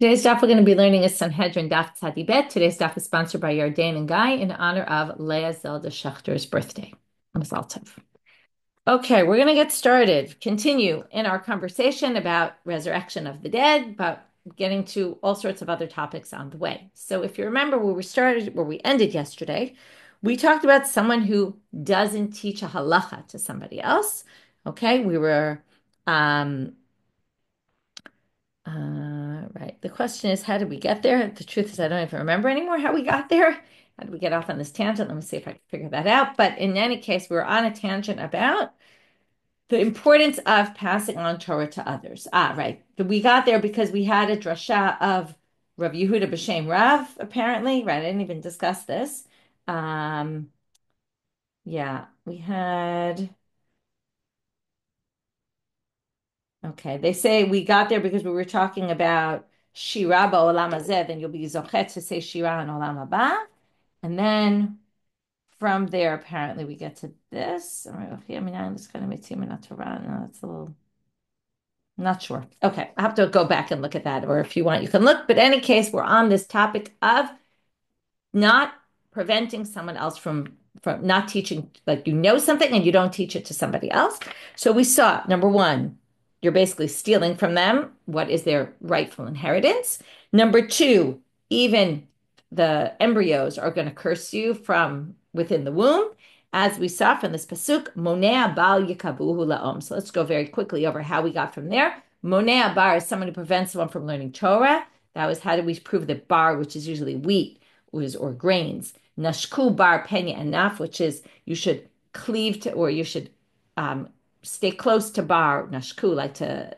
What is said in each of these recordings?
Today's daf we're going to be learning is Sanhedrin Daf Tzadi Bet. Today's daf is sponsored by Yardain and Guy in honor of Leah Zelda Schachter's birthday. Mazal tov. Okay, we're going to get started. Continue in our conversation about resurrection of the dead, but getting to all sorts of other topics on the way. So if you remember where we ended yesterday, we talked about someone who doesn't teach a halacha to somebody else. Okay, we were right. The question is, how did we get there? The truth is, I don't even remember anymore how we got there. How did we get off on this tangent? Let me see if I can figure that out. But in any case, we were on a tangent about the importance of passing on Torah to others. Right. We got there because we had a drasha of Rav Yehuda b'Shem Rav, apparently. Right. I didn't even discuss this. Um, yeah, we had. Okay, they say we got there because we were talking about Shira ba'olam hazeh, then you'll be zochet to say Shira in olam haba. And then from there, apparently, we get to this. No, that's a little, not sure. Okay, I have to go back and look at that, or if you want, you can look. But in any case, we're on this topic of not preventing someone else from not teaching, like you know something and you don't teach it to somebody else. So we saw number one, you're basically stealing from them what is their rightful inheritance. Number two, even the embryos are going to curse you from within the womb, as we saw from this pasuk, monea bal yikabuhu laom. So let's go very quickly over how we got from there. Monea bar is someone who prevents someone from learning Torah. That was how did we prove that bar, which is usually wheat, or grains. Nashku bar penya anaf, which is you should cleave to, or you should stay close to bar nashku, like to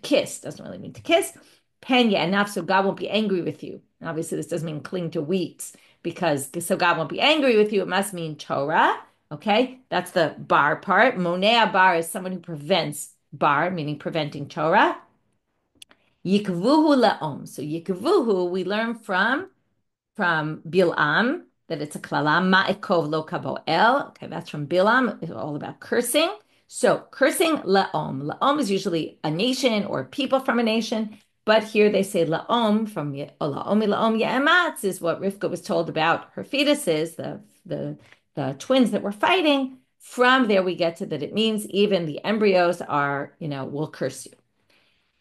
kiss. Doesn't really mean to kiss. Penya anaf, so God won't be angry with you. Obviously, this doesn't mean cling to wheats, because so God won't be angry with you. It must mean Torah. Okay, that's the bar part. Monea bar is someone who prevents bar, meaning preventing Torah. Yikvuhu laom. So yikvuhu, we learn from Bilam that it's a klala ma'ikov lo kaboel. Okay, that's from Bilam. It's all about cursing. So cursing laom. Laom is usually a nation or people from a nation, but here they say laom from laomi laom ye'ematz is what Rivka was told about her fetuses, the twins that were fighting. From there we get to that it means even the embryos are, will curse you.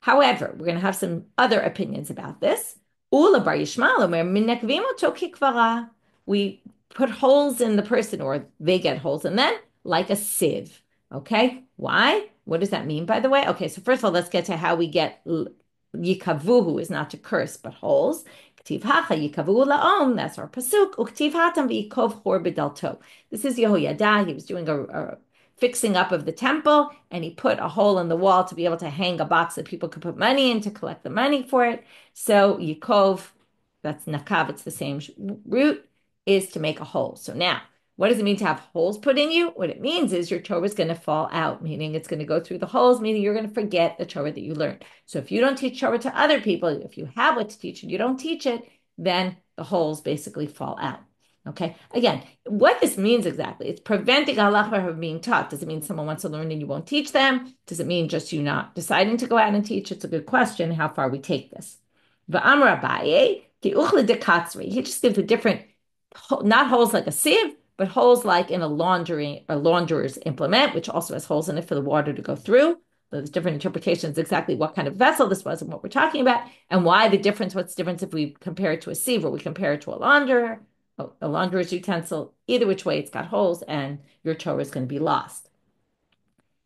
However, we're going to have some other opinions about this. Ula bar Yishmael omer minekvim oto kikvara. We put holes in the person, or they get holes in them, like a sieve. Okay, why? What does that mean, by the way? Okay, so first of all, let's get to how we get yikavuhu is not to curse, but holes. Ktiv hacha yikavuhu laom. That's our pasuk. Uktiv hatam v'yikov hor b'dalto. This is Yehoyada. He was doing a fixing up of the temple, and he put a hole in the wall to be able to hang a box that people could put money in to collect the money for it. So Yikov, that's nakav, it's the same root, is to make a hole. So now, what does it mean to have holes put in you? What it means is your Torah is going to fall out, meaning it's going to go through the holes, meaning you're going to forget the Torah that you learned. So if you don't teach Torah to other people, if you have what to teach and you don't teach it, then the holes basically fall out. Okay. Again, what this means exactly, it's preventing halacha from being taught. Does it mean someone wants to learn and you won't teach them? Does it mean just you not deciding to go out and teach? It's a good question how far we take this. V'amar Abaye, ki uchle de katzri. He just gives a different, not holes like a sieve, but holes like in a launderer's implement, which also has holes in it for the water to go through. There's different interpretations exactly what kind of vessel this was and what we're talking about, and why the difference. What's the difference if we compare it to a sieve or we compare it to a launderer? A launderer's utensil, either which way, it's got holes and your Torah is going to be lost.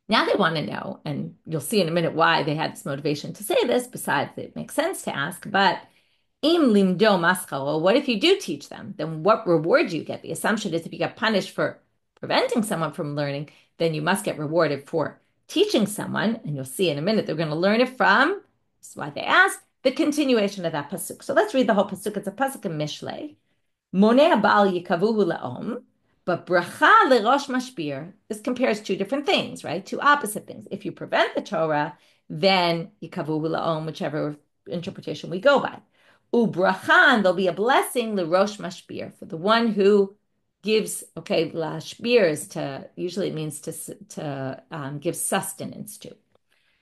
Now they want to know, and you'll see in a minute why they had this motivation to say this, besides it makes sense to ask, but im limdo maschalo, what if you do teach them? Then what reward do you get? The assumption is if you get punished for preventing someone from learning, then you must get rewarded for teaching someone, and you'll see in a minute they're going to learn it from, this is why they asked, the continuation of that pasuk. So let's read the whole pasuk. It's a pasuk in Mishael. Monea bal yikavuhu laom, but bracha lerosh mashbir. This compares two different things, right? Two opposite things. If you prevent the Torah, then yikavuhu laom, whichever interpretation we go by. Ubrachan, there'll be a blessing lerosh mashbir for the one who gives. Okay, lashbir is to, usually it means to give sustenance to.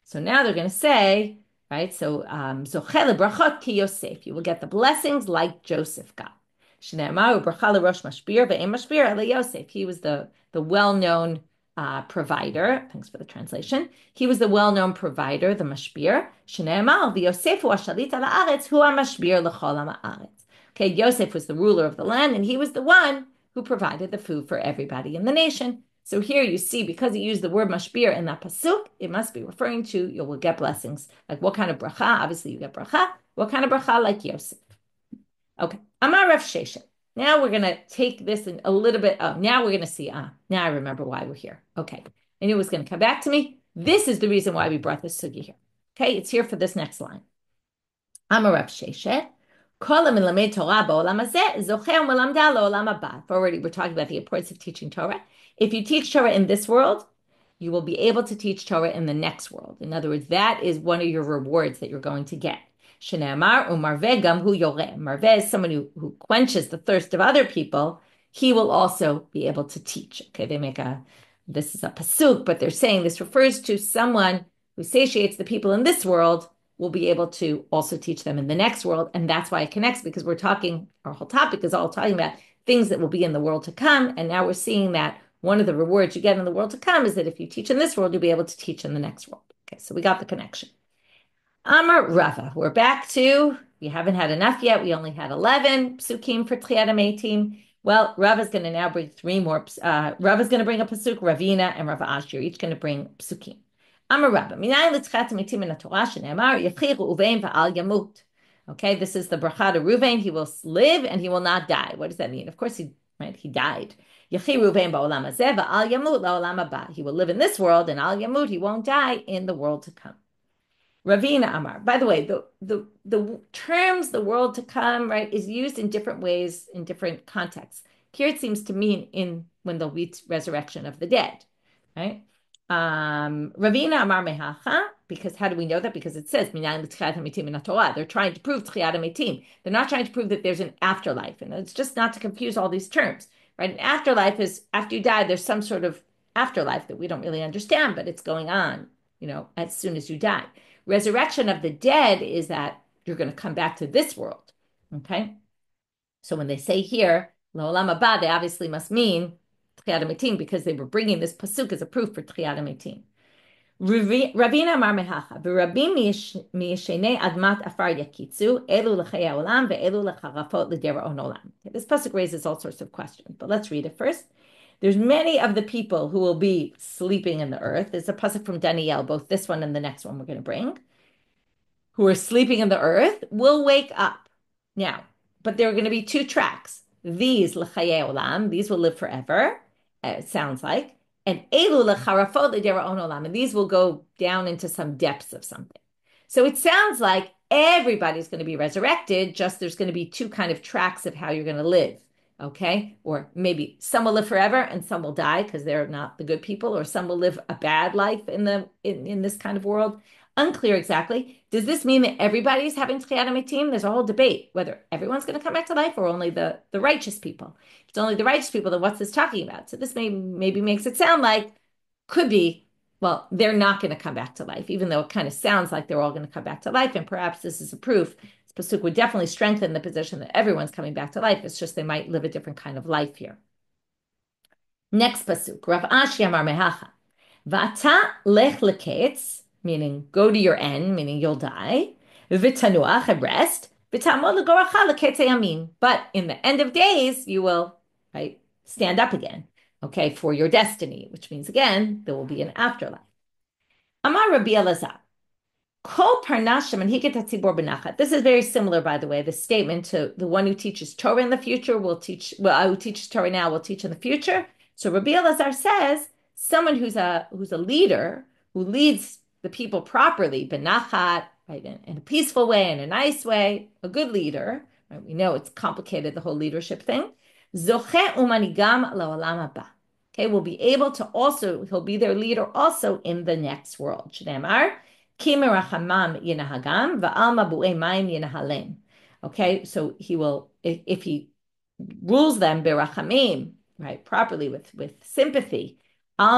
So now they're going to say, right? So, Zochel brachot ki Yosef. You will get the blessings like Joseph got. Shneimar u'bracha lerosh mashbir ve'em mashbir ele Yosef. He was the well-known provider. Thanks for the translation. He was the well-known provider, the mashbir. Shneimar v'Yosef hu hashalit ala haaretz hu hamashbir l'chol haaretz. Okay, Yosef was the ruler of the land, and he was the one who provided the food for everybody in the nation. So here you see, because he used the word mashbir in that pasuk, it must be referring to you will get blessings. Like what kind of bracha? Obviously you get bracha. What kind of bracha? Like Yosef. Okay. Amar Rav Sheshet. Now we're going to take this in a little bit. Oh, now we're going to see. Now I remember why we're here. Okay. I knew it was going to come back to me. This is the reason why we brought this sugi here. Okay. It's here for this next line. Amar Rav Sheshet. Already, we're talking about the importance of teaching Torah. If you teach Torah in this world, you will be able to teach Torah in the next world. In other words, that is one of your rewards that you're going to get. Shene'amar u'marveh gam hu yoreh. Marveh is someone who quenches the thirst of other people. He will also be able to teach. Okay, this is a pasuk, but they're saying this refers to someone who satiates the people in this world will be able to also teach them in the next world. And that's why it connects, because our whole topic is all talking about things that will be in the world to come. And now we're seeing that one of the rewards you get in the world to come is that if you teach in this world, you'll be able to teach in the next world. Okay, so we got the connection. Amar Rava, we're back to, we haven't had enough yet. We only had 11 psukim for Tchiat HaMeitim. Well, Rava's going to now bring 3 more. Rava's going to bring a pasuk. Ravina and Rav Ashi are each going to bring psukim. Amar Rava, minayin l'tchiat HaMeitim in Torah shene'amar yechir Ruvain va'al yamut. Okay, this is the bracha to Ruvain. He will live and he will not die. What does that mean? Of course, he died. Yechir Ruvain ba'olam hazeh va'al yamut la'olam haba. He will live in this world, and al yamut, he won't die in the world to come. Ravina Amar. By the way, the terms "the world to come," right, is used in different ways in different contexts. Here it seems to mean when there'll be resurrection of the dead, right? Ravina Amar Mehacha, because how do we know that? Because it says Minayin l'tchiat hamitim in Torah. They're trying to prove Tchiat HaMeitim. They're not trying to prove that there's an afterlife, and it's just not to confuse all these terms, right? An afterlife is after you die. There's some sort of afterlife that we don't really understand, but it's going on, as soon as you die. Resurrection of the dead is that you're going to come back to this world. Okay, so when they say here L'olam haba, they obviously must mean Tchiat HaMeitim, because they were bringing this pasuk as a proof for Tchiat HaMeitim. Ravina Amar Mehacha, v'rabim miyeshenei admat afar yakitzu, elu l'chei haolam ve'elu lecharafot l'dera'on olam. This pasuk raises all sorts of questions, but let's read it first. There's many of the people who will be sleeping in the earth. There's a pasuk from Daniel, both this one and the next one we're going to bring, who are sleeping in the earth will wake up. Now, but there are going to be 2 tracks. These l'chayei olam, these will live forever, it sounds like, and elu lecharafot l'dera'on olam, and these will go down into some depths of something. So it sounds like everybody's going to be resurrected, just there's going to be 2 kind of tracks of how you're going to live. Okay, or maybe some will live forever and some will die because they're not the good people, or some will live a bad life in this kind of world. Unclear exactly. Does this mean that everybody's having Tchiat HaMeitim? There's a whole debate whether everyone's going to come back to life or only the righteous people. If it's only the righteous people, then what's this talking about? So this maybe makes it sound like could be, well, they're not going to come back to life, even though it kind of sounds like they're all going to come back to life. And perhaps this is a proof. This pasuk would definitely strengthen the position that everyone's coming back to life. It's just they might live a different kind of life here. Next pasuk, Rav Ashi Amar Mehacha, V'ata lech leketz, meaning go to your end, meaning you'll die. V'tanuach, and rest. V'tamod legoracha leketz yamin. But in the end of days, you will, right, stand up again, okay, for your destiny, which means again there will be an afterlife. Amar Rabbi Elazar. This is very similar, by the way, the statement to the one who teaches Torah in the future who teaches Torah now will teach in the future. So Rabbi Elazar says someone who's a leader, who leads the people properly, benachat, right, in a peaceful way, in a nice way, a good leader. Right? We know it's complicated, the whole leadership thing. Zoche umanigam la'olam haba. Okay, will be able to also, he'll be their leader also in the next world. Shneimar. Okay, so he will, if he rules them berachamim, right, properly with sympathy, By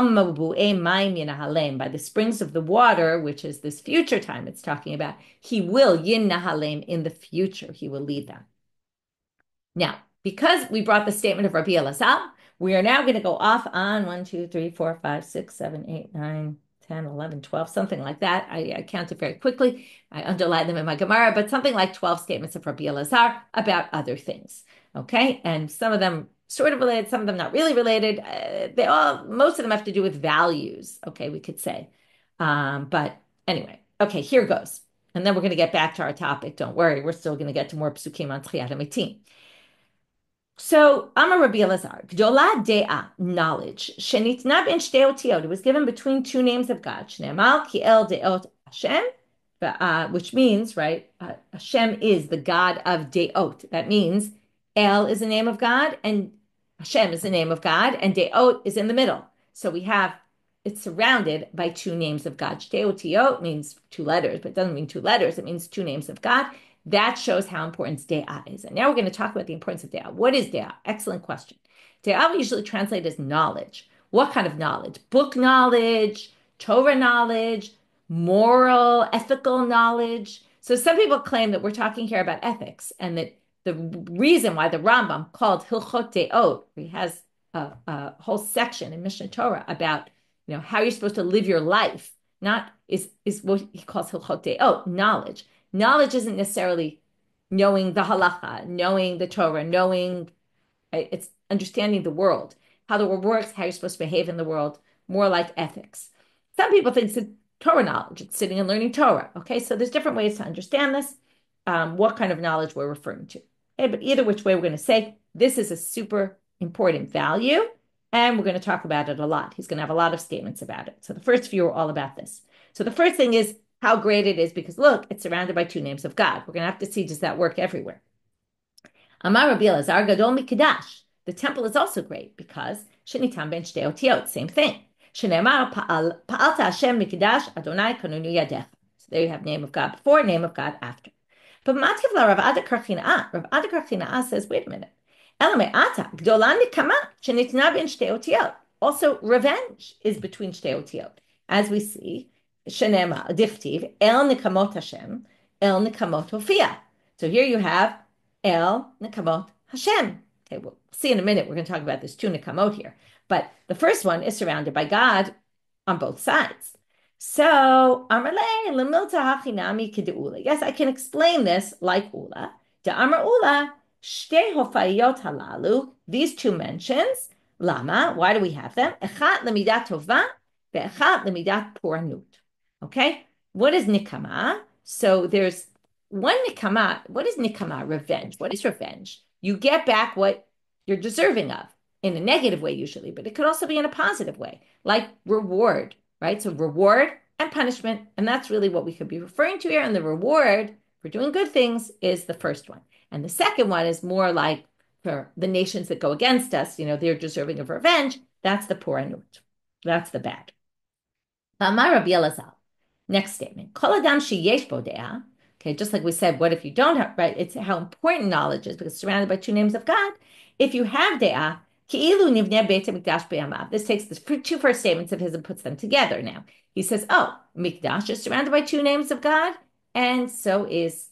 the springs of the water, which is this future time it's talking about, he will yin nahalem in the future. He will lead them. Now, because we brought the statement of Rabbi Elazar, we are now going to go off on 1, 2, 3, 4, 5, 6, 7, 8, 9, 10, 11, 12, something like that. I counted very quickly. I underlined them in my Gemara, but something like 12 statements of Rabbi Elazar about other things. Okay. And some of them sort of related, some of them not really related. Most of them have to do with values. Okay. We could say. But anyway, okay, here goes. And then we're going to get back to our topic. Don't worry. We're still going to get to more psukim on Tchiyat HaMetim. So, Amar Rabbi Elazar, Gdola De'a, knowledge, Shenitna ben Shtei Otiot, it was given between two names of God, Shne'emal ki El De'ot Hashem, which means, right, Hashem is the God of De'ot. That means El is the name of God, and Hashem is the name of God, and De'ot is in the middle. So it's surrounded by two names of God. Shtei Otiot means two letters, but it doesn't mean two letters, it means two names of God. That shows how important De'ah is. And now we're going to talk about the importance of De'ah. What is De'ah? Excellent question. De'ah we usually translate as knowledge. What kind of knowledge? Book knowledge, Torah knowledge, moral, ethical knowledge. So some people claim that we're talking here about ethics, and that the reason why the Rambam called Hilchot De'ot, he has a whole section in Mishnah Torah about how you're supposed to live your life, is what he calls Hilchot De'ot, knowledge. Knowledge isn't necessarily knowing the halacha, knowing the Torah, it's understanding the world, how the world works, how you're supposed to behave in the world, more like ethics. Some people think it's Torah knowledge, it's sitting and learning Torah. Okay, so there's different ways to understand this, what kind of knowledge we're referring to. Okay, but either which way, we're going to say this is a super important value, and we're going to talk about it a lot. He's going to have a lot of statements about it. So the first few are all about this. So the first thing is how great it is, because look, it's surrounded by two names of God. We're going to have to see, does that work everywhere? Amar Rabbi Elazar Gadol Mikdash. The temple is also great because Shenitam ben Shtei Otiot, same thing. Shenemar Pa'alta Hashem Mikdash Adonai Kanunu Yadecha. So there you have name of God before, name of God after. But Matkiv la Rav Adakar China'ah. Rav Adakar China'ah says, wait a minute. Elame Ata Gdola Nikama Shenitna ben Shtei Otiot. Also, revenge is between Shtei Otiot, as we see. Shenema, Diftiv, El Nikamot Hashem, El Nikamot Hofia. So here you have El Nikamot Hashem. Okay, we'll see in a minute. We're going to talk about this two Nikamot here. But the first one is surrounded by God on both sides. So, Amarle, Lemilta Hachinami Kedeula. Yes, I can explain this like Ula. De Amar Ula, Shte Hofayot Halalu, these two mentions. Lama, why do we have them? Echat Lemidat Tova, Ve'echat Lemidat Puranut. Okay, what is nikama? So there's one nikama. What is nikama? Revenge. What is revenge? You get back what you're deserving of in a negative way usually, but it could also be in a positive way, like reward, right? So reward and punishment, and that's really what we could be referring to here. And the reward for doing good things is the first one. And the second one is more like for the nations that go against us, they're deserving of revenge. That's the puranut. That's the bad. Amar Rabbi Elazar. Next statement. Kol adam sheyesh bo de'ah. Okay, just like we said, what if you don't have, right? It's how important knowledge is because it's surrounded by two names of God. If you have de'ah, ki'ilu nivneh beit hamikdash be'amav. This takes the two first statements of his and puts them together now. He says, oh, mikdash is surrounded by two names of God, and so is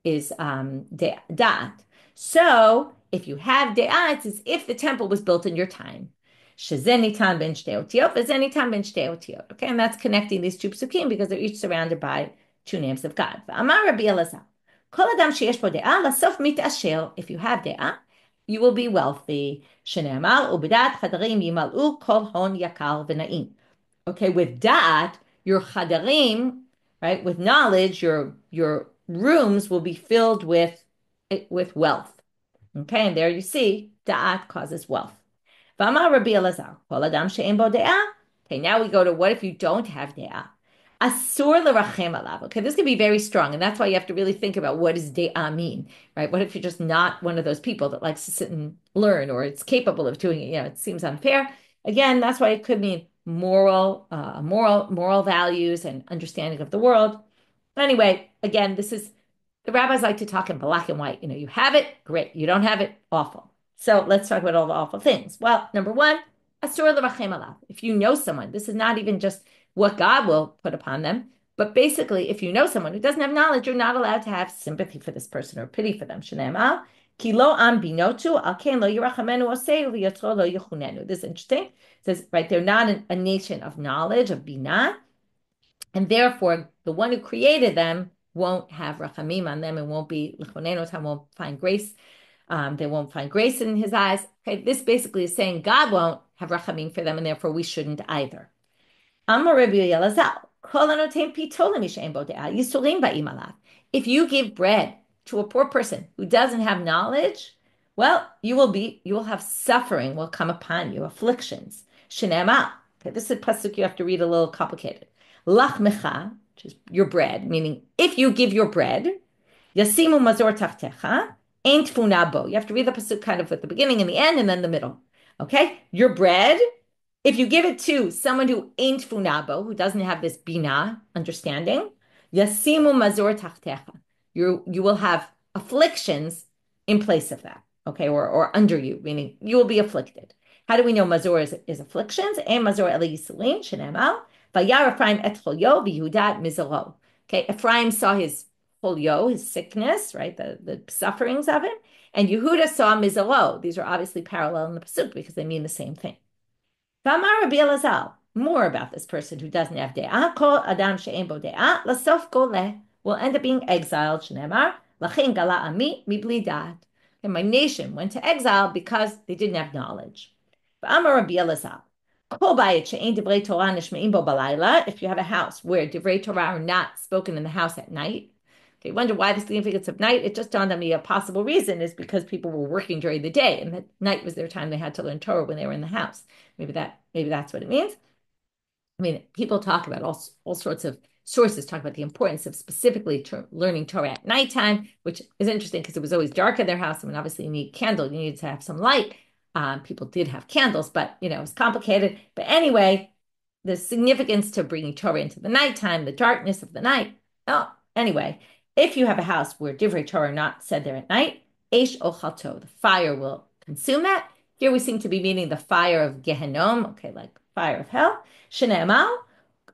da'at. So if you have de'ah, it's as if the temple was built in your time. Shezenitan ben Shtei Otiot, Vezenitan ben Shtei Otiot. Okay, and that's connecting these two psukim because they're each surrounded by two names of God. Amar Rabbi Elazar, Kol adam sheyesh bo de'ah, lasof mitasher. If you have de'ah, you will be wealthy. Shene'amar u'b'dat chadarim yimal'u kol hon yakar v'na'im. Okay, with da'at, your chadarim, right, with knowledge, your rooms will be filled with wealth. Okay, and there you see, da'at causes wealth. V'amar Rabbi Elazar, kol adam she'en bo de'ah. Okay, now we go to what if you don't have de'ah? Asur l'rachem alav. Okay, this can be very strong, and that's why you have to really think about what does de'ah mean, right? What if you're just not one of those people that likes to sit and learn, or it's capable of doing it? It seems unfair. Again, that's why it could mean moral values and understanding of the world. Anyway, again, the rabbis like to talk in black and white. You have it, great. You don't have it, awful. So let's talk about all the awful things. Well, number one, asur l'rachem alav. If you know someone, this is not even just what God will put upon them, but basically, if you know someone who doesn't have knowledge, you're not allowed to have sympathy for this person or pity for them. Shneimar, ki lo am binotu, al ken lo yirachamenu osei v'yotro lo yichunenu. This is interesting. It says, right, they're not a nation of knowledge, of binah, and therefore the one who created them won't have rachamim on them and won't be lichunenu, won't find grace. They won't find grace in his eyes. Okay, this basically is saying God won't have rachamim for them, and therefore we shouldn't either. Amar Rabbi Elazar, if you give bread to a poor person who doesn't have knowledge, well, you will have suffering will come upon you, afflictions. Shenema. Okay, this is a pasuk you have to read a little complicated. Lachmecha, which is your bread, meaning if you give your bread, yasimu mazor tachtecha, ain't funabo. You have to read the pasuk kind of at the beginning and the end and then the middle. Okay, your bread. If you give it to someone who ain't funabo, who doesn't have this bina understanding, yasimu mazor tachtecha. You will have afflictions in place of that, okay, or under you, meaning you will be afflicted. How do we know mazor is afflictions? And mazor ele yisulim shenemal vayar Ephraim et cholyo v'Yehuda mizalo. Okay, Ephraim saw his cholyo, his sickness, right, the sufferings of it, and Yehuda saw mizalo. These are obviously parallel in the pasuk because they mean the same thing. V'amar Rabbi Elazar, more about this person who doesn't have de'ah, kol adam she'en bo de'ah, lasof goleh, will end up being exiled, shneimar, lachin gala ami mibli da'at. And my nation went to exile because they didn't have knowledge. V'amar Rabbi Elazar, kol bayit she'en divrei Torah nishme'im bo balayla, if you have a house where divrei Torah are not spoken in the house at night. Okay, wonder why the significance of night. It just dawned on me a possible reason is because people were working during the day, and that night was their time they had to learn Torah when they were in the house. Maybe that's what it means. I mean, people talk about all sorts of sources talk about the importance of specifically learning Torah at nighttime, which is interesting because it was always dark in their house. I mean, obviously you need candle, you need to have some light. People did have candles, but it was complicated. But anyway, the significance to bringing Torah into the nighttime, the darkness of the night. Oh, anyway, if you have a house where divrei Torah are not said there at night, eish ochalto, the fire will consume that. Here we seem to be meaning the fire of Gehenom, okay, like fire of hell. Shene'emal.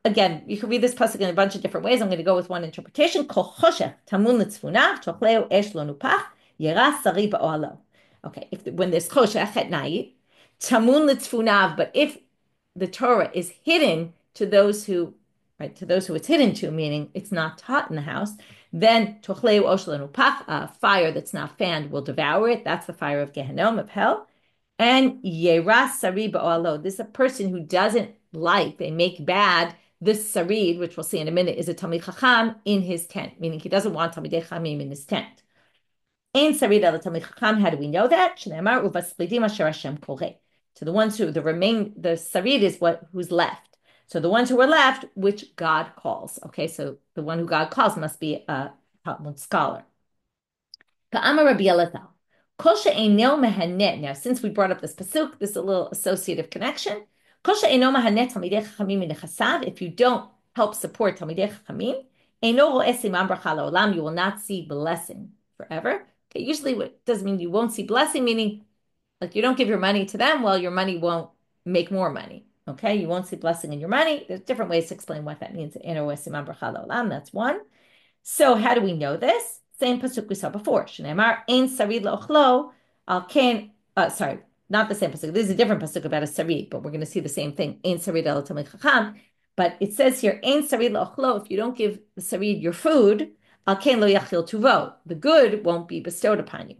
Again, you can read this pasuk in a bunch of different ways. I'm going to go with one interpretation. Kol choshech tamun litzfunav tochleu esh lo nupach yera sari ba'oalo. Okay, when there's choshech at night, tamun litzfunav, but if the Torah is hidden to those who it's hidden to, meaning it's not taught in the house, then tochleu osh lo nupach, a fire that's not fanned will devour it. That's the fire of Gehenom, of hell. And yeras sari ba'oalo. This is a person who doesn't like, they make bad this sarid, which we'll see in a minute, is a Talmid Chacham in his tent, meaning he doesn't want Talmidei Chachamim in his tent. Ein sarid el Talmid Chacham, how do we know that? Shneimar uvasplidim asher Hashem koreh. To the ones who, the sarid is who's left. So the ones who are left, which God calls. Okay, so the one who God calls must be a Talmud scholar. Ka'amar Rabbi Elazar. Now, since we brought up this pasuk, this is a little associative connection. If you don't help support Talmidei Chachamim, you will not see blessing forever. Okay, usually what doesn't mean you won't see blessing, meaning like you don't give your money to them, well, your money won't make more money. Okay, you won't see blessing in your money. There's different ways to explain what that means. That's one. So how do we know this? Same pasuk we saw before. Shneimar ein sarid lo'ochlo al ken. Sorry, not the same pasuk. This is a different pasuk about a sarid, but we're going to see the same thing. Ein sarid el Talmid Chacham. But it says here, ein sarid lo'ochlo. If you don't give the sarid your food, al ken lo yachil tuvo. The good won't be bestowed upon you.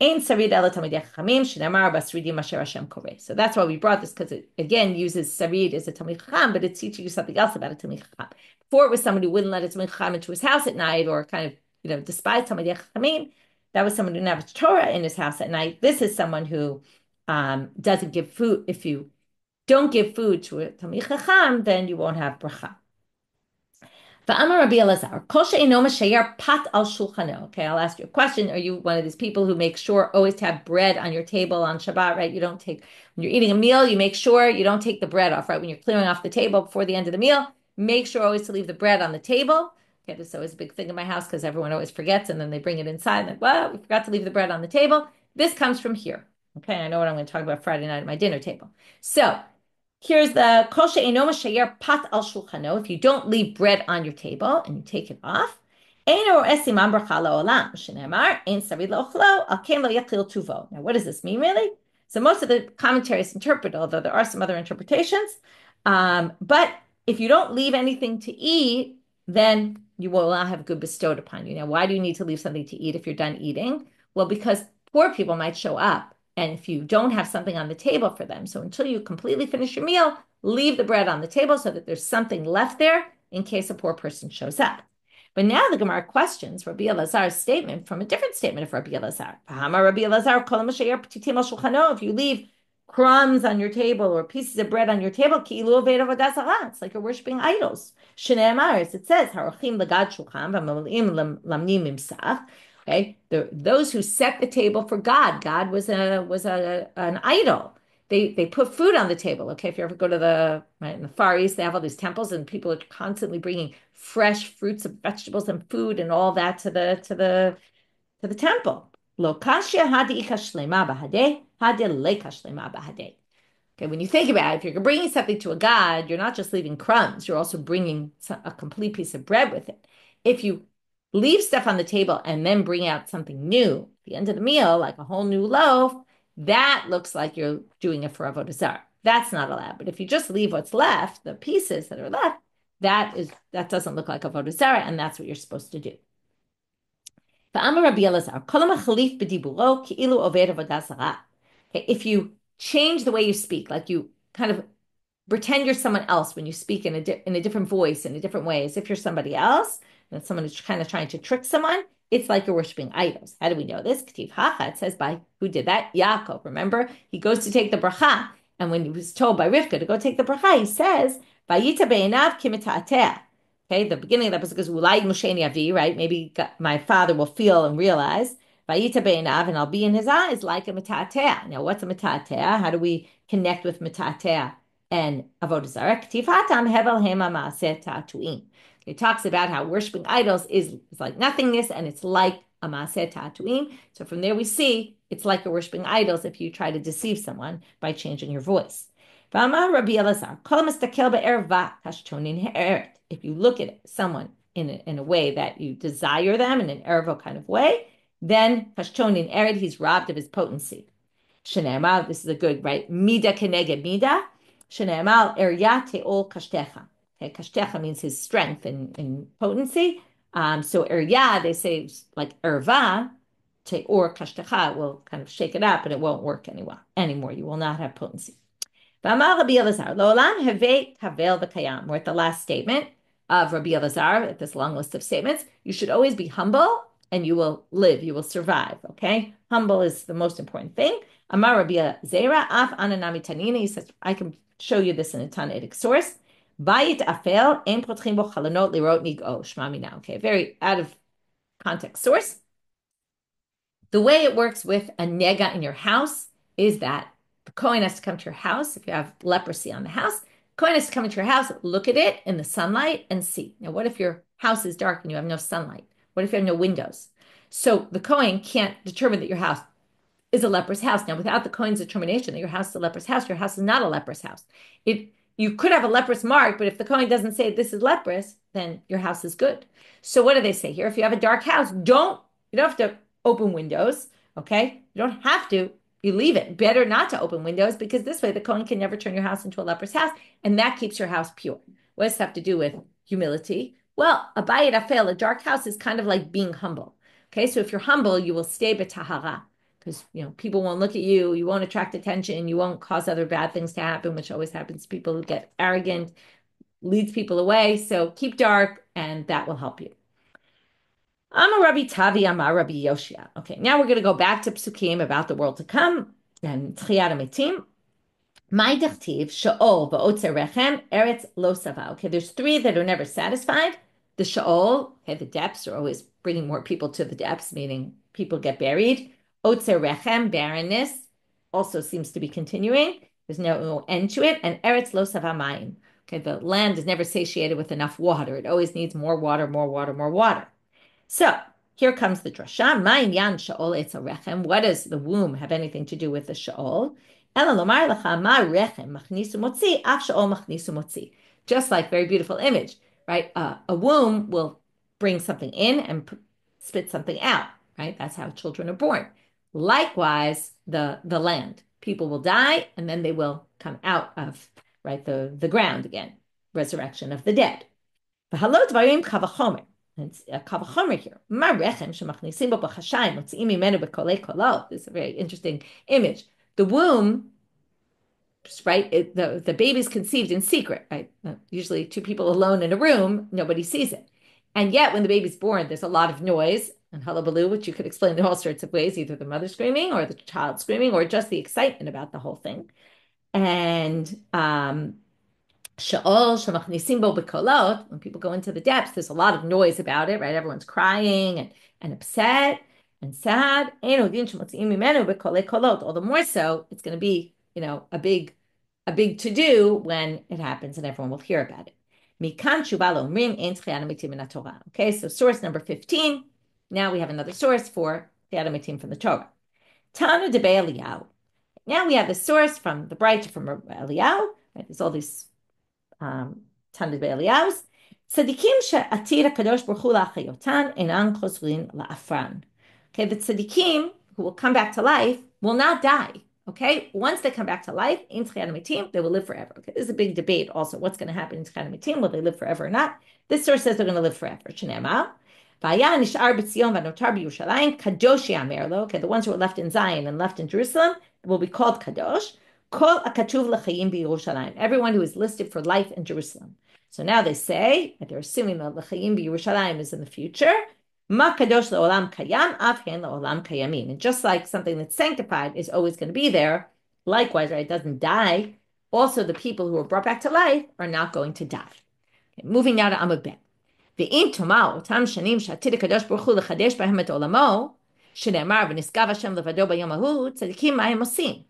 Ein sarid el Talmidei Chachamim shneimar basridim asher Hashem koreh. So that's why we brought this, because it again uses sarid as a Talmid Chacham, but it's teaching you something else about a Talmid Chacham. Before it was somebody who wouldn't let a Talmid Chacham into his house at night, or kind of despised Talmidei Chachamim. That was someone who didn't have Torah in his house at night. This is someone who doesn't give food. If you don't give food to a Talmid Chacham, then you won't have bracha. V'amar Rabbi Elazar, kol she'eino mashayer pat al shulchano. Okay, I'll ask you a question. Are you one of these people who make sure always to have bread on your table on Shabbat, right? You don't take, when you're eating a meal, you make sure you don't take the bread off, right? When you're clearing off the table before the end of the meal, make sure always to leave the bread on the table. Okay, this is always a big thing in my house because everyone always forgets and then they bring it inside and well, we forgot to leave the bread on the table. This comes from here. Okay, I know what I'm going to talk about Friday night at my dinner table. So here's the kol she'eino mashayer pat al shulchano. If you don't leave bread on your table and you take it off, eino ro'eh siman bracha la'olam. Shneimar ein sarid la'ochlo al ken lo yachil tuvo. Now, what does this mean, really? So most of the commentaries interpret, although there are some other interpretations. But if you don't leave anything to eat, then you will not have good bestowed upon you. Now, why do you need to leave something to eat if you're done eating? Well, because poor people might show up, and if you don't have something on the table for them, so until you completely finish your meal, leave the bread on the table so that there's something left there in case a poor person shows up. But now the Gemara questions Rabbi Elazar's statement from a different statement of Rabbi Elazar. If you leave crumbs on your table or pieces of bread on your table, it's like you're worshiping idols. It says, okay, those who set the table for God. God was an idol. They put food on the table. Okay, if you ever go to in the Far East, they have all these temples, and people are constantly bringing fresh fruits and vegetables and food and all that to the temple. Okay, when you think about it, if you're bringing something to a god, you're not just leaving crumbs, you're also bringing a complete piece of bread with it. If you leave stuff on the table and then bring out something new at the end of the meal, like a whole new loaf, that looks like you're doing it for avodah zarah. That's not allowed. But if you just leave what's left, the pieces that are left, that doesn't look like avodah zarah, and that's what you're supposed to do. Rabbi Elazar, if you change the way you speak, like you kind of pretend you're someone else when you speak in a different voice, in a different way, as if you're somebody else, and someone is kind of trying to trick someone, it's like you're worshiping idols. How do we know this? K'tiv hacha, it says by who did that? Yaakov. Remember, he goes to take the bracha, and when he was told by Rivka to go take the bracha, he says, "Vayita be'enav kimita'atea." Okay, the beginning of that was Ulai Musheni Avi, right? Maybe my father will feel and realize, Vayita be'enav, and I'll be in his eyes like a mitatea. Now, what's a mitatea? How do we connect with mitatea and avodah zarah? K'tiv hatam hevel hema maaseh ta'atuim. It talks about how worshiping idols is like nothingness, and it's like a maaseh ta'atuim. So from there we see it's like you're worshiping idols if you try to deceive someone by changing your voice. Rabbi Elazar, if you look at someone in a way that you desire them, in an ervo kind of way, then kashtonin ered, he's robbed of his potency. Shene'emal, this is a good, right? Mida keneged mida. Shene'emal erya te'ol kashtecha. Okay, kashtecha means his strength and potency. So erya, they say like erva, te'or kashtecha, will kind of shake it up, but it won't work anymore. You will not have potency. Rabbi Elazar, Lo'olam hevei tavel v'kayam. We're at the last statement of Rabbi Elazar, at this long list of statements. You should always be humble, and you will live, you will survive, okay? Humble is the most important thing. Amar Rabbi Zera, af ananami tanina, he says, I can show you this in a Tannaitic source. Bayit afel, ein potchim bo chalanot lirot nig'o, shmami now, okay? Very out of context source. The way it works with a nega in your house is that the Kohen has to come to your house. If you have leprosy on the house, the Kohen has to come into your house, look at it in the sunlight, and see. Now, what if your house is dark and you have no sunlight? What if you have no windows? So the Kohen can't determine that your house is a leper's house. Now, without the Kohen's determination that your house is a leper's house, your house is not a leper's house. You could have a leprous mark, but if the Kohen doesn't say this is leprous, then your house is good. So what do they say here? If you have a dark house, you don't have to open windows, okay? You don't have to. You leave it. Better not to open windows, because this way the Kohen can never turn your house into a leper's house, and that keeps your house pure. What does this have to do with humility? Well, a bayit afel, a dark house, is kind of like being humble. Okay, so if you're humble, you will stay b'tahara, because people won't look at you, you won't attract attention, you won't cause other bad things to happen, which always happens to people who get arrogant, leads people away. So keep dark, and that will help you. Amar Rabbi Tavi, Amar Rabbi Yoshia. Okay, now we're going to go back to Psukim about the world to come and Tchiyat HaMetim. My dechtiv Sheol va'otzer rechem eretz lo sava. Okay, there's three that are never satisfied. The Sheol, okay, the depths are always bringing more people to the depths, meaning people get buried. Otzer rechem, barrenness, also seems to be continuing. There's no end to it. And eretz lo sava mayim. Okay, the land is never satiated with enough water. It always needs more water, more water, more water. So Here comes the drasha. Ma'in yan sha'ol etz rechem. What does the womb have anything to do with the sha'ol? Ela lomar lecha ma rechem machnisu motzi af sha'ol machnisu motzi. Just like very beautiful image, right? A womb will bring something in and spit something out, right? That's how children are born. Likewise, the land. People will die and then they will come out of, right, the ground again. Resurrection of the dead. V'halot dvarim kavachomer. It's a kavachomer here. Ma rechem shemachnisim bo b'chashayim motziim mimenu b'kolei kolot. This is a very interesting image. The womb, right? The baby's conceived in secret, right? Usually two people alone in a room, nobody sees it. And yet when the baby's born, there's a lot of noise and hullabaloo, which you could explain in all sorts of ways, either the mother screaming or the child screaming or just the excitement about the whole thing. And Sha'ol shemachnisim bo bekolot, when people go into the depths, there's a lot of noise about it, right? Everyone's crying and upset and sad. All the more so, it's going to be, a big to-do when it happens and everyone will hear about it. Okay, so source number 15. Now we have another source for Chiyat from the Torah. Tanu de Eliyahu. Now we have the source from the braita from Eliyahu. Right? There's all these Talmud Eliyahu's. Tzadikim she'atira kadosh baruch hu la'achayotan enan chosrin la'afran. Okay, the tzadikim who will come back to life will not die. Okay, once they come back to life, in Chiyat HaMetim, they will live forever. Okay, there's a big debate also. What's going to happen in Chiyat HaMetim? Will they live forever or not? This source says they're going to live forever. Shnema. Vaya nishar b'tzion v'notar b'Yerushalayim kadosh yamer lo. Okay, the ones who are left in Zion and left in Jerusalem will be called kadosh. Kol akatuv l'chayim b'Yerushalayim. Everyone who is listed for life in Jerusalem. So now they say that they're assuming that l'chayim b'Yerushalayim is in the future. Ma kadosh le'olam kayam, av hen le'olam kayamin. And just like something that's sanctified is always going to be there, likewise, right, it doesn't die. Also, the people who are brought back to life are not going to die. Okay, moving now to Amud Bet. Ve'im tomah otam shanim she'atid kadosh baruch hu lechadesh b'hem et olamo, shene'emar v'niskav Hashem levado b'yom hahu, tzadikim ma'hem osim.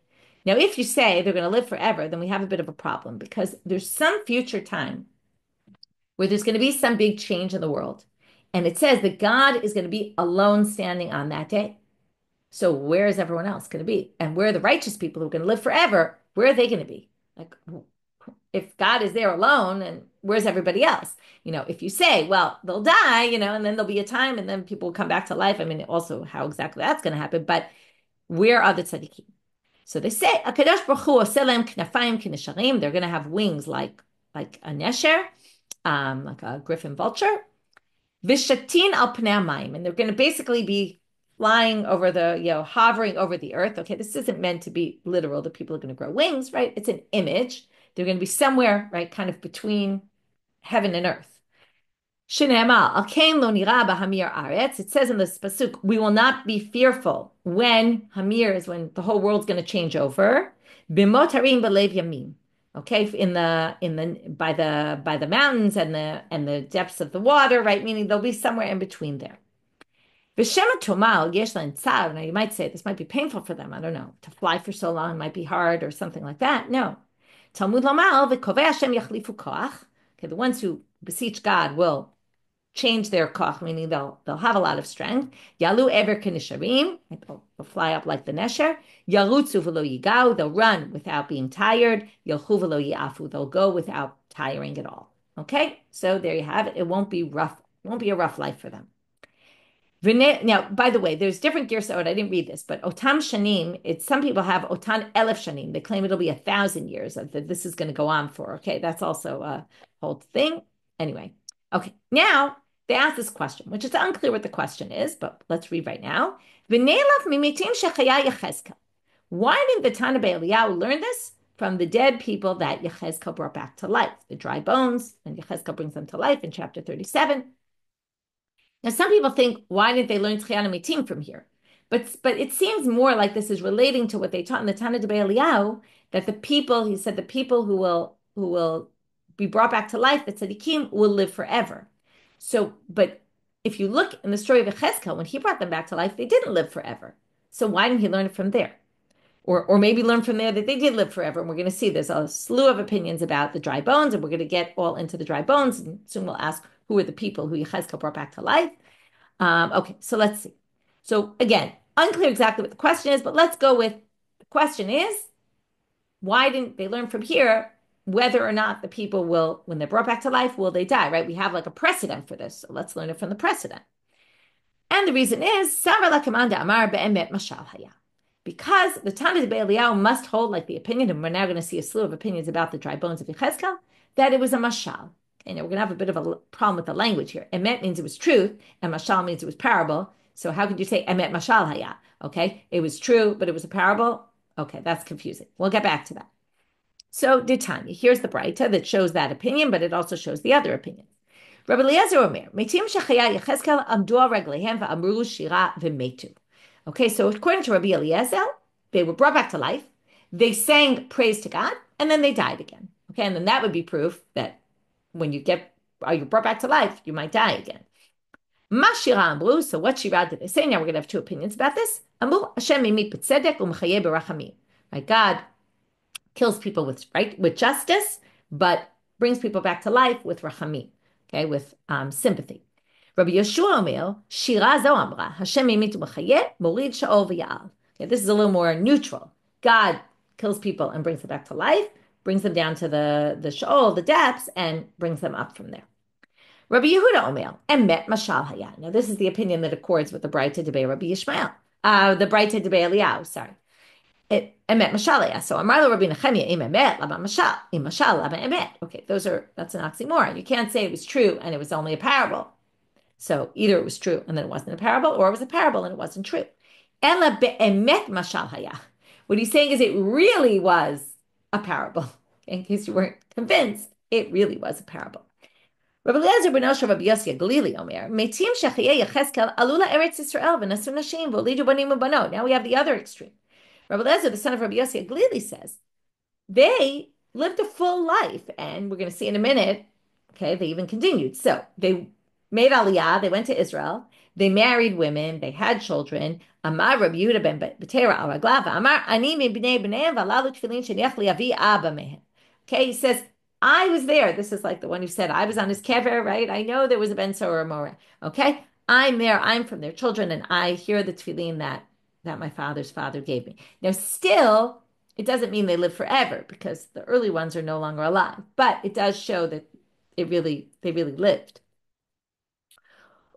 Now, if you say they're going to live forever, then we have a bit of a problem because there's some future time where there's going to be some big change in the world. And it says that God is going to be alone standing on that day. So where is everyone else going to be? And where are the righteous people who are going to live forever? Where are they going to be? Like, if God is there alone, and where's everybody else? If you say, well, they'll die, and then there'll be a time and then people will come back to life. I mean, also how exactly that's going to happen. But where are the tzaddikim? So they say, Akadosh Baruch Hu oselem knafayim kinesharim. They're going to have wings like a nesher, like a griffin vulture. Vishatin al pnei hamayim, and they're going to basically be flying over the, hovering over the earth. Okay, this isn't meant to be literal. The people are going to grow wings, right? It's an image. They're going to be somewhere, right, kind of between heaven and earth. Shinema al kain lo nira b'hamir aretz. It says in the pasuk, we will not be fearful when hamir is when the whole world's going to change over. Bimot harim b'lev yamim. Okay, by the mountains and the depths of the water, right? Meaning they'll be somewhere in between there. V'shema tomal yesh lahem tzar. Now you might say this might be painful for them. I don't know, to fly for so long might be hard or something like that. No, Talmud lamal v'kovei Hashem yachlifu koach. Okay, the ones who beseech God will change their koach, meaning they'll have a lot of strength. Yalu ever kenisharim, they'll fly up like the nesher. Yarutzu v'lo yigau, they'll run without being tired. Yalchu v'lo yiafu, they'll go without tiring at all. Okay, so there you have it. It won't be rough. It won't be a rough life for them. Now, by the way, there's different girsot. I didn't read this, but otam shanim. Some people have otan elef shanim. They claim it'll be 1,000 years that this is going to go on for. Okay, that's also a whole thing. Anyway, okay. Now they ask this question, which is unclear what the question is, but let's read right now. Why didn't the Tana Eliyahu learn this from the dead people that Yechezkel brought back to life, the dry bones, and Yechezkel brings them to life in chapter 37? Now, some people think, why didn't they learn Chiyat HaMetim from here? But it seems more like this is relating to what they taught in the Tana Eliyahu, that the people, he said, the people who will be brought back to life, the tzaddikim, will live forever. So, but if you look in the story of Yechezkel, when he brought them back to life, they didn't live forever. So why didn't he learn it from there? Or maybe learn from there that they did live forever. And we're going to see there's a slew of opinions about the dry bones, and we're going to get all into the dry bones, and soon we'll ask who are the people who Yechezkel brought back to life. Okay, so let's see. So again, unclear exactly what the question is, but let's go with the question is, why didn't they learn from here whether or not the people will, when they're brought back to life, will they die, right? We have like a precedent for this. So let's learn it from the precedent. And the reason is, because the Tana de Eliyahu must hold like the opinion, and we're now going to see a slew of opinions about the dry bones of Yechezkel, that it was a mashal. Okay, now we're going to have a bit of a problem with the language here. Emet means it was truth, and mashal means it was parable. So how could you say emet mashal haya? Okay, it was true, but it was a parable. Okay, that's confusing. We'll get back to that. So, Ditanya, here's the braita that shows that opinion, but it also shows the other opinions. Rabbi Elazar Omer, Metim Shechaya Yechezkel Amdu Reglehem Va'amru Shira V'metu. Okay, so according to Rabbi Elazar, they were brought back to life, they sang praise to God, and then they died again. Okay, and then that would be proof that when you're brought back to life, you might die again. Mashira Amru, so what Shira did they say? Now we're going to have two opinions about this. Amru Hashem Mimit B'tzedek U'Mechaye B'Rachamim. Right, God kills people with justice, but brings people back to life with rachamim, okay, with sympathy. Rabbi Yeshua Omer, Shira zo amra, Hashem imitu b'chayeh, morid sha'ol v'ya'al. Okay, this is a little more neutral. God kills people and brings them back to life, brings them down to the sha'ol, the depths, and brings them up from there. Rabbi Yehuda Omer, emet mashal haya. Now this is the opinion that accords with the braita debei Rabbi Yishmael, the braita debei Eliyahu, sorry. Emet mashal. So Amar Rabbi Nechemia im emet lama mashal, im mashal lama emet. Okay, that's an oxymoron. You can't say it was true and it was only a parable. So either it was true and then it wasn't a parable, or it was a parable and it wasn't true. Ela be'emet mashal haya. What he's saying is it really was a parable. In case you weren't convinced, it really was a parable. Rabbi Elazar ben Osher Rabbi Yossi Galili Omer, Metim shechiyei Yechezkel alula eretz Yisrael v'nasu nashim v'olidu banim u'banot. Now we have the other extreme. Rabbi Elazar, the son of Rabbi Yossi Galili, says they lived a full life, and we're going to see in a minute. Okay, they even continued. So they made Aliyah. They went to Israel. They married women. They had children. Amar Rabbi Yehuda ben Betera al Raglava. Amar ani mi bnei bneihem v'alalu tefillin sheniach liavi abba mehen. Okay, he says, I was there. This is like the one who said, I was on his kever, right? I know there was a ben or a mora. Okay, I'm there. I'm from their children, and I hear the tefillin that my father's father gave me. Now, still, it doesn't mean they live forever because the early ones are no longer alive, but it does show that they really lived.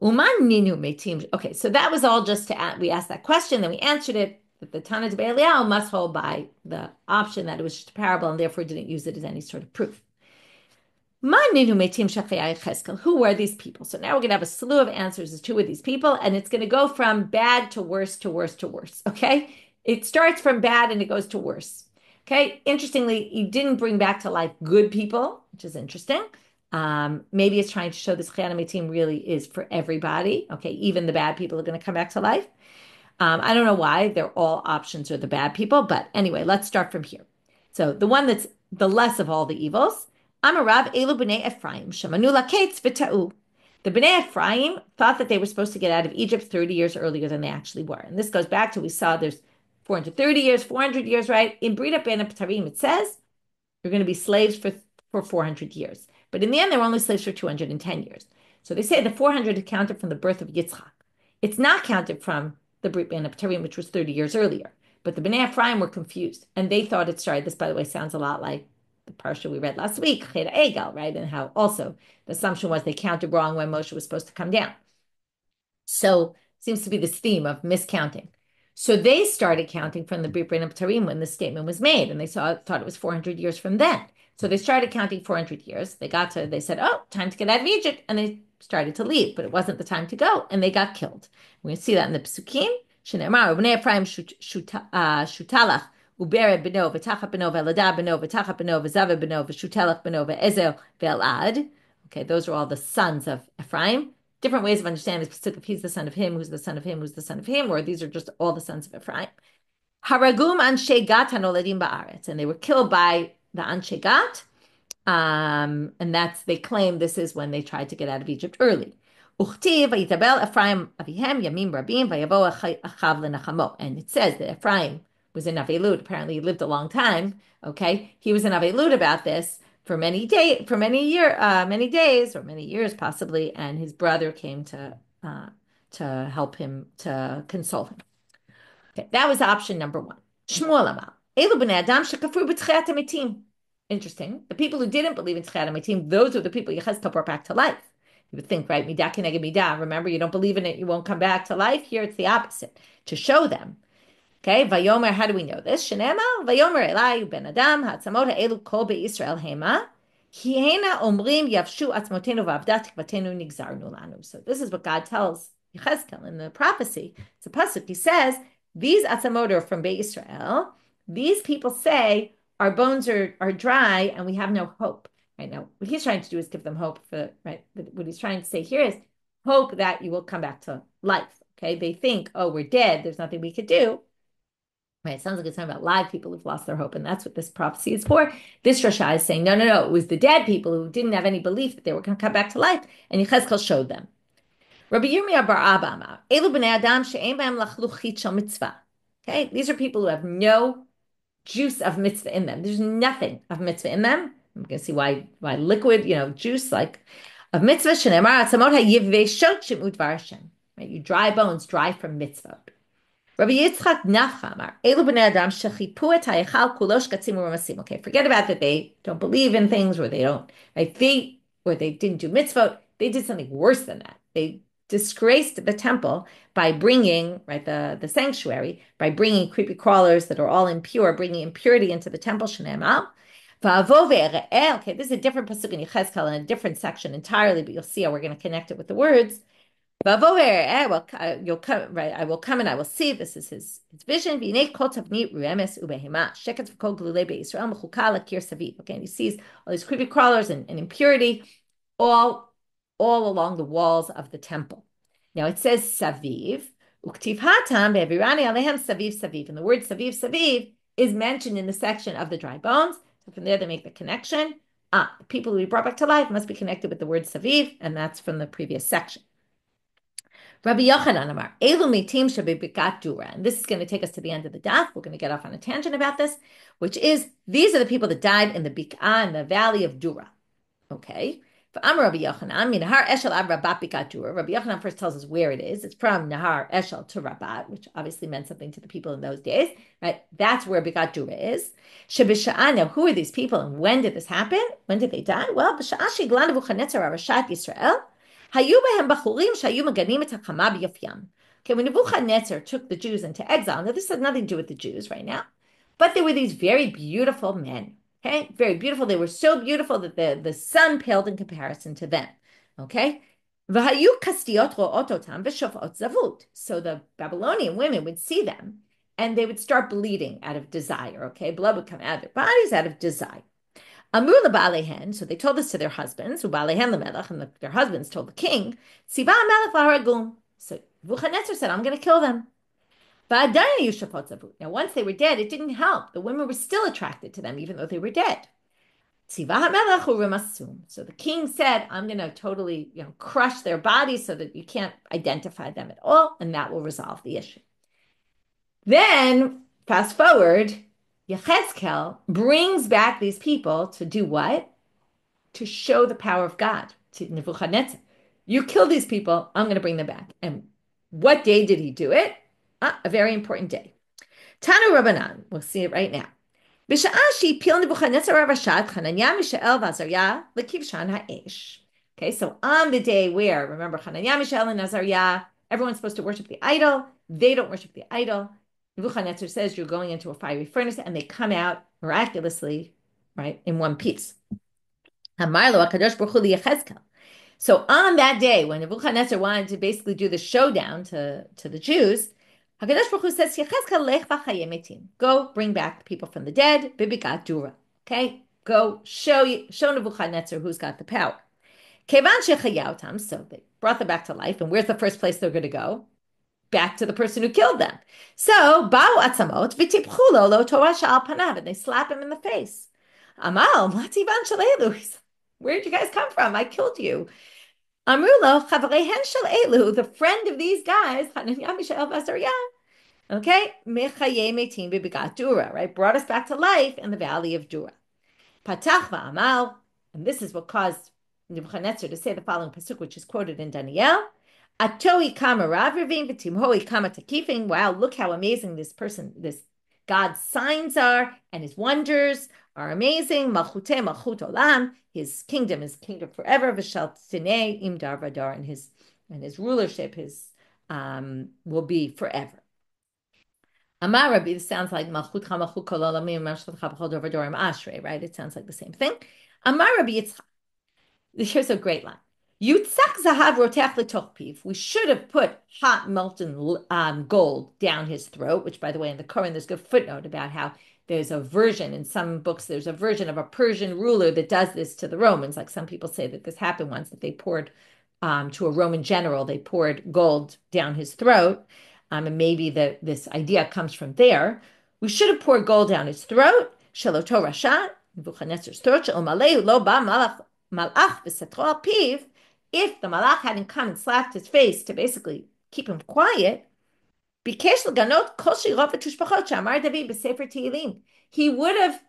Okay, so that was all just we asked that question, then we answered it, that the Tana de Eliyahu must hold by the option that it was just a parable and therefore didn't use it as any sort of proof. Who were these people? So now we're going to have a slew of answers as to who are these people, and it's going to go from bad to worse to worse to worse. Okay, it starts from bad and it goes to worse. Okay, interestingly, he didn't bring back to life good people, which is interesting. Maybe it's trying to show this Chayana Metim really is for everybody. Okay, even the bad people are going to come back to life. I don't know why they're all options are the bad people, but anyway, let's start from here. So the one that's the less of all the evils. Amarav Elu B'nei Ephraim Shamanu Laketz V'Ta'u. The B'nei Ephraim thought that they were supposed to get out of Egypt 30 years earlier than they actually were. And this goes back to, we saw there's 430 years, 400 years, right? In Brita Ben Ptarim, it says you're going to be slaves for 400 years. But in the end, they were only slaves for 210 years. So they say the 400 is counted from the birth of Yitzchak. It's not counted from the Brit Ben Ptarim, which was 30 years earlier. But the B'nai Ephraim were confused. And they thought it started, this, by the way, sounds a lot like the parsha we read last week, Cheder Egel, right? And how also the assumption was they counted wrong when Moshe was supposed to come down. So seems to be this theme of miscounting. So they started counting from the Brit Ben Ptarim when the statement was made, and they thought it was 400 years from then. So they started counting 400 years. They said, oh, time to get out of Egypt. And they started to leave, but it wasn't the time to go. And they got killed. We're going to see that in the Pesukim. Shene'emar, B'nei Ephraim shutalach, uberet b'no, v'tachat b'no, v'eladah b'no, v'tachat b'no, v'zaveh b'no, v'shutalach b'no, v'ezel, v'elad. Okay, those are all the sons of Ephraim. Different ways of understanding this. If he's the son of him, who's the son of him, who's the son of him, or these are just all the sons of Ephraim. Haragum anshe gat hanoledim ba'aretz. And they were killed by the anshe gat. And they claim this is when they tried to get out of Egypt early. And it says that Ephraim was in Avelud. Apparently, he lived a long time. Okay, he was in Avelud about this for many years, or many years possibly. And his brother came to to help him, to console him. Okay, that was option number one. Shmuel Amal. Elu b'nei Adam shekafru b'tchiat hamitim. Interesting. The people who didn't believe in tchiat hamitim, those are the people Yechezkel brought back to life. You would think, right? Midah keneged midah. Remember, you don't believe in it, you won't come back to life. Here it's the opposite. To show them. Okay, Vayomer, how do we know this? Shenemal, Vayomer Eliyahu ben Adam, ha'atzamot ha'elu kol be'Yisrael hema, hihena omrim yavshu atzmotenu v'avdat tikvatenu nigzarnu lanu. So this is what God tells Yechezkel in the prophecy. It's a pasuk. He says, these atzamot are from Beit Israel. These people say, our bones are dry and we have no hope. Right now, what he's trying to do is give them hope for, right? What he's trying to say here is hope that you will come back to life. Okay, they think, oh, we're dead. There's nothing we could do. Right, it sounds like it's talking about live people who've lost their hope, and that's what this prophecy is for. This Rasha is saying, no, it was the dead people who didn't have any belief that they were going to come back to life, and Yechezkel showed them. Rabbi Yirmiyah bar Abba amar, Elu b'nei Adam she'ein b'hem lachlu chit shel mitzvah. Okay, these are people who have no juice of mitzvah in them. There's nothing of mitzvah in them. I'm going to see why liquid, juice like of mitzvah. Shenemar atzamot ha'yiveshot shemut v'arshem. Right, you dry bones, dry from mitzvah. Rabbi Yitzchak Nafcha amar, Elu b'nei Adam shechipu et ha'echal kulo shkatzim u'ramasim. Okay, forget about that they don't believe in things, or they don't, right? They didn't do mitzvot. They did something worse than that. They disgraced the temple by bringing, right, the sanctuary, by bringing creepy crawlers that are all impure, bringing impurity into the temple. Shenemal. Okay, this is a different pasuk in Yechezkel in a different section entirely, but you'll see how we're going to connect it with the words. You'll come, right? I will come and I will see. This is his vision. Okay, and he sees all these creepy crawlers and impurity all along the walls of the temple. Now it says saviv, uktiv hatam be'avirani alehem saviv saviv, and the word saviv saviv is mentioned in the section of the dry bones. So from there they make the connection. The people who we brought back to life must be connected with the word saviv, and that's from the previous section. Rabbi Yochanan amar, Elu mitim shebebikat dura. And this is going to take us to the end of the daf. We're going to get off on a tangent about this, which is, these are the people that died in the Bik'ah, in the valley of Dura. Okay? Rabbi Yochanan, Nahar Eshel ab Rabat Bikat Dura. Rabbi Yochanan first tells us where it is. It's from Nahar Eshel to Rabat, which obviously meant something to the people in those days. Right? That's where Bikat Dura is. Shebisha'ah, now who are these people and when did this happen? When did they die? Well, B'sha'ah shiglan Nebuchadnezzar Rashat Yisrael. Okay, when Nebuchadnezzar took the Jews into exile, now this has nothing to do with the Jews right now, but there were these very beautiful men, okay, very beautiful. They were so beautiful that the sun paled in comparison to them, okay. So the Babylonian women would see them and they would start bleeding out of desire, okay, blood would come out of their bodies out of desire. Amru le'balehen, so they told this to their husbands, u'balehen le'melech, and their husbands told the king, Tziva melech v'haragum. So Nebuchadnezzar said, I'm going to kill them. Now, once they were dead, it didn't help. The women were still attracted to them, even though they were dead. Tziva melech u'remasum. So the king said, I'm going to totally, crush their bodies so that you can't identify them at all, and that will resolve the issue. Then, fast forward, Yechezkel brings back these people to do what? To show the power of God to Nebuchadnezzar. You kill these people, I'm going to bring them back. And what day did he do it? A very important day. Tanu Rabbanan, we'll see it right now. B'sha'ah pil Nebuchadnezzar Rav Ashi, Chanania, Mishael, Azarya, l'kivshan ha'esh. Okay, so on the day where, remember, Chanania, Mishael, and Azarya, everyone's supposed to worship the idol. They don't worship the idol. Nebuchadnezzar says you're going into a fiery furnace, and they come out miraculously, right, in one piece. So on that day, when Nebuchadnezzar wanted to basically do the showdown to the Jews, HaKadosh Baruch Hu says, go bring back the people from the dead, bibikat dura. Okay, go show Nebuchadnezzar who's got the power. So they brought them back to life, and where's the first place they're going to go? Back to the person who killed them. So, ba'u atzamot v'tipchu lo Torah sha'al panav, and they slap him in the face. Amal, lativan shalelu. Where did you guys come from? I killed you. Amrulo chavarehen shel elu, the friend of these guys, Chanania, Mishael, Azarya. Okay, mechaye metim bibigat Dura, right? Brought us back to life in the valley of Dura. Patach va'amal, and this is what caused Nebuchadnezzar to say the following pasuk, which is quoted in Daniel. Atoi kama ravravin v'timhoi kama takifin. Wow, look how amazing this God's signs are, and his wonders are amazing. Malchute malchut olam. His kingdom is kingdom forever. V'shal tinei im dar vadar, and his rulership will be forever. Amar Rabbi, this sounds like malchut malchut kol olamim malchut b'chol dar vadar im ashrei, right? It sounds like the same thing. Amar Rabbi Yitzchak. Here's a great line. Yutzak zahav rotech letoch piv. We should have put hot molten gold down his throat, which, by the way, in the Quran, there's a good footnote about how there's a version, in some books, there's a version of a Persian ruler that does this to the Romans. Like some people say that this happened once, that they poured, to a Roman general, they poured gold down his throat. And maybe this idea comes from there. We should have poured gold down his throat. Shaloto rasha, Nebuchadnezzar's throat, lo ba malach v'setro piv. If the malach hadn't come and slapped his face to basically keep him quiet, bikesh l'ganot kol shirot v'tushbachot she'amar David b'sefer Tehillim. He would have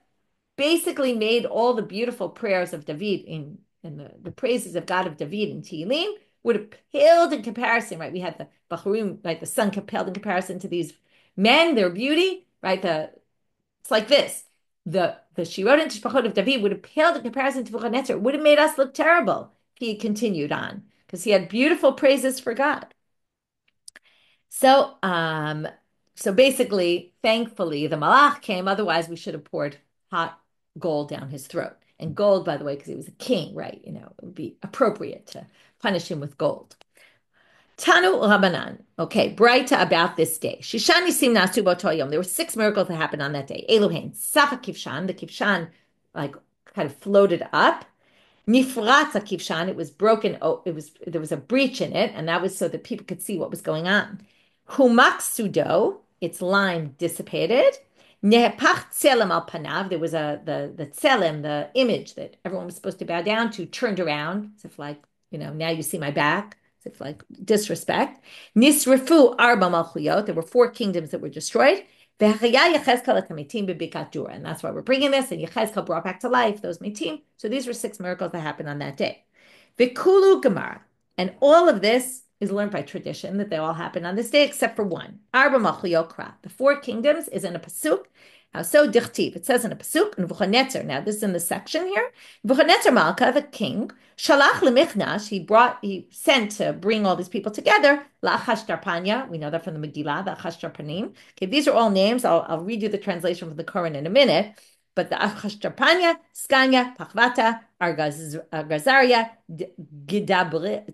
basically made all the beautiful prayers of David in the praises of God of David in Tehillim would have paled in comparison, right? We had the Bachurim, right? The sun paled in comparison to these men, their beauty, right? It's like this. The Shiur and Tishbachot of David would have paled in comparison to Nebuchadnezzar. It would have made us look terrible if he continued on, because he had beautiful praises for God. So basically, thankfully, the malach came. Otherwise, we should have poured hot gold down his throat. And gold, by the way, because he was a king, right? It would be appropriate to punish him with gold. Tanu Rabbanan. Okay, braita about this day. Shishani sim nasu b'oto yom. There were 6 miracles that happened on that day. Elohein, Safa Kivshan. The Kivshan like kind of floated up. Nifratza Kivshan. It was broken. Oh, there was a breach in it, and that was so that people could see what was going on. Humak sudo. Its line dissipated. Nehepach tzelem al panav. There was the tzelem, the image that everyone was supposed to bow down to, turned around, as if like, now you see my back. If like disrespect. Nisrifu arba malchuyot. There were 4 kingdoms that were destroyed. And that's why we're bringing this. And Yechezkel brought back to life those metim. So these were 6 miracles that happened on that day. Vikulu Gemara. And all of this is learned by tradition that they all happened on this day, except for one. Arba malchuyot kra. The 4 kingdoms is in a pasuk. How so? Dichtiv. It says in a pasuk, Nebuchadnezzar. Now this is in the section here. Nebuchadnezzar Malka, the king, shalach lemichnash. He sent to bring all these people together. La'achashtarpanya. We know that from the Megillah. The Achashtarpanim. Okay, these are all names. I'll read you the translation from the Quran in a minute. But the Achashtarpanya, Skanya, Pachvata, Azarya, Gidavraya,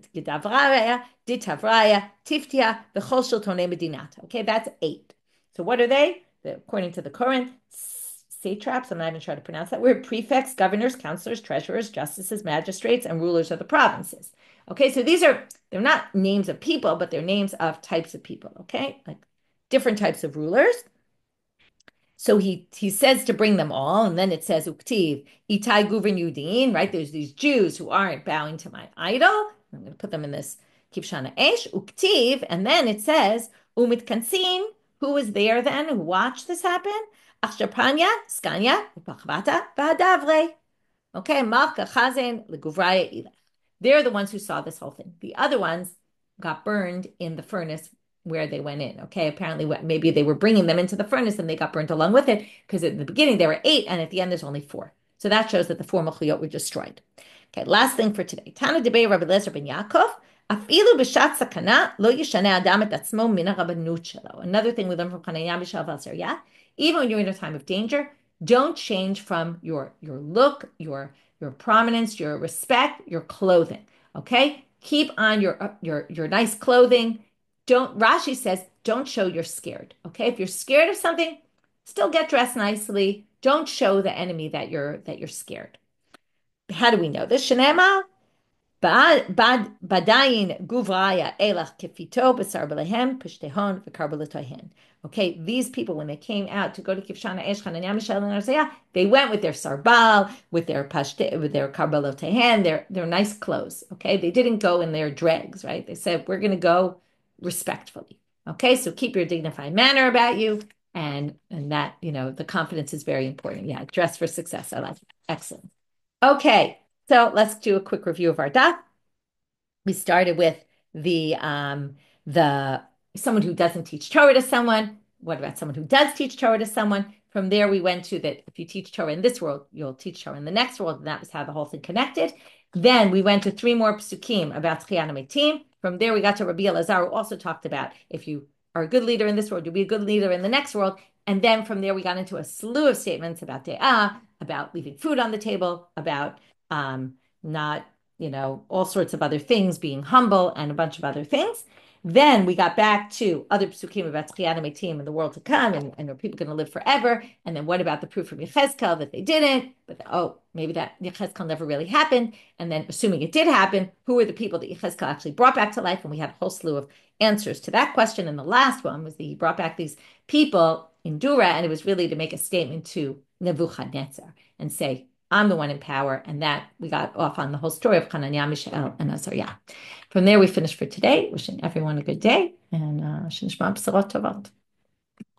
Ditavraya, Tiftia, the Chol Shiltonei Medinata. Okay, that's 8. So what are they? According to the Quran, satraps, I'm not even trying to pronounce that word, prefects, governors, counselors, treasurers, justices, magistrates, and rulers of the provinces. Okay, so they're not names of people, but they're names of types of people, okay? Like different types of rulers. So he says to bring them all, and then it says, Uktiv, Itai Guvern Yudin, right? There's these Jews who aren't bowing to my idol. I'm going to put them in this Kivshana Esh, Uktiv, and then it says, Umit Kansin. Who was there then? Who watched this happen? Achsharpanya, Skanya, Pachvata, Vahadavre. Okay, Malka, Chazen, Leguvraya, Ilech. They're the ones who saw this whole thing. The other ones got burned in the furnace where they went in. Okay, apparently maybe they were bringing them into the furnace and they got burned along with it, because at the beginning there were 8 and at the end there's only 4. So that shows that the 4 Mechuyot were destroyed. Okay, last thing for today. Tana debei Rabbi Elazar ben Yaakov. Afilu b'shat sakana lo yishane adam et atzmo min harabbanut shelo. Another thing we learn from Chanania, Mishael, Azarya. Even when you're in a time of danger, don't change from your look, your prominence, your respect, your clothing. Okay, keep on your nice clothing. Rashi says, don't show you're scared. Okay, if you're scared of something, still get dressed nicely. Don't show the enemy that you're scared. How do we know this? Shenema badayin guvraya elach kefito b'sar b'lehem pishtehon v'karbeletohen. Okay, these people, when they came out to go to Kivshana Esh, Chanania, Mishael, and Azarya, they went with their sarbal, with their karbelotehen, their nice clothes. Okay, they didn't go in their dregs, right? They said, we're going to go respectfully. Okay, so keep your dignified manner about you, and that, the confidence is very important. Yeah, dress for success. I like it. Excellent. Okay, so let's do a quick review of our daf. We started with the someone who doesn't teach Torah to someone. What about someone who does teach Torah to someone? From there, we went to that if you teach Torah in this world, you'll teach Torah in the next world. And that was how the whole thing connected. Then we went to 3 more psukim about Tchiyat HaMetim. From there, we got to Rabbi Elazar, who also talked about if you are a good leader in this world, you'll be a good leader in the next world. And then from there, we got into a slew of statements about De'ah, about leaving food on the table, about not, all sorts of other things, being humble, and a bunch of other things. Then we got back to other psukim about Tchiyat HaMetim and the world to come, and are people going to live forever? And then what about the proof from Yechezkel that they didn't? But maybe that Yechezkel never really happened. And then assuming it did happen, who were the people that Yechezkel actually brought back to life? And we had a whole slew of answers to that question. And the last one was that he brought back these people in Dura, and it was really to make a statement to Nebuchadnezzar and say, I'm the one in power. And that we got off on the whole story of Chanania, Mishael, and Azarya. From there, we finished for today. Wishing everyone a good day and Shnishma B'sorot Tovot.